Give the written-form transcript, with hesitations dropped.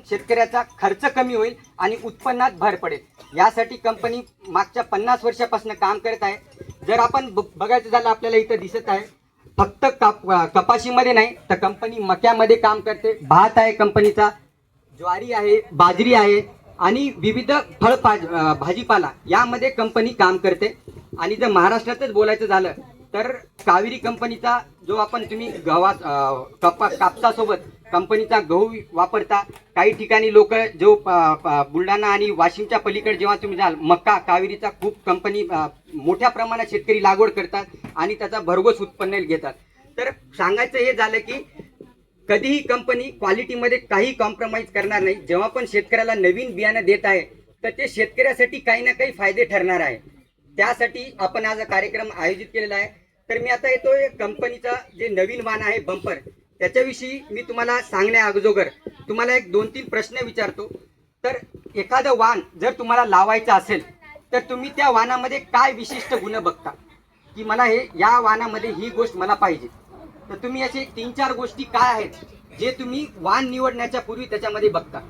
शेतकऱ्याचा खर्च कमी होईल आणि उत्पन्नात भर पडेल। यासाठी कंपनी मागच्या 50 वर्षापासून काम करत आहे। जर आपण बघायचं झालं आपल्याला इथं दिसत आहे, फक्त कपाशीमध्ये नाही तर कंपनी मक्यामध्ये काम करते, भात आहे कंपनीचा, ज्वारी आहे, बाजरी आहे आणि विविध भाजीपाला यामध्ये कंपनी काम करते। आणि जर महाराष्ट्रातच बोलायचं झालं तर कावेरी कंपनीचा जो आपण तुम्ही कापसासोबत कंपनीचा गहू वापरता। काही ठिकाणी लोक जो बुलढाणा आणि वाशिमच्या पलीकडे जेव्हा तुम्ही जाल, मक्का कावेरीचा खूप कंपनी मोठ्या प्रमाणात शेतकरी लागवड करतात आणि त्याचा भरघोस उत्पन्न घेतात। तर सांगायचं हे झालं की कधीही कंपनी क्वालिटीमध्ये काही कॉम्प्रोमाइज करणार नाही। जेव्हा पण शेतकऱ्याला नवीन बियाणं देत आहे तर ते शेतकऱ्यासाठी काही ना काही फायदे ठरणार आहे। त्यासाठी आपण आज कार्यक्रम आयोजित केलेला आहे। तर मी आता येतोय कंपनीचा जे नवीन वाहन आहे बंपर, त्याच्याविषयी मी तुम्हाला सांगण्या अगोदर तुम्हाला एक 2-3 प्रश्न विचारतो। तर एखादं वाहन जर तुम्हाला लावायचं असेल तर तुम्ही त्या वाहनामध्ये काय विशिष्ट गुण बघता की मला या वाहनामध्ये ही गोष्ट मला पाहिजे? तर तुम्ही असे 3-4 गोष्टी काय आहेत जे तुम्ही वाहन निवडण्याच्या पूर्वी त्याच्यामध्ये बघता?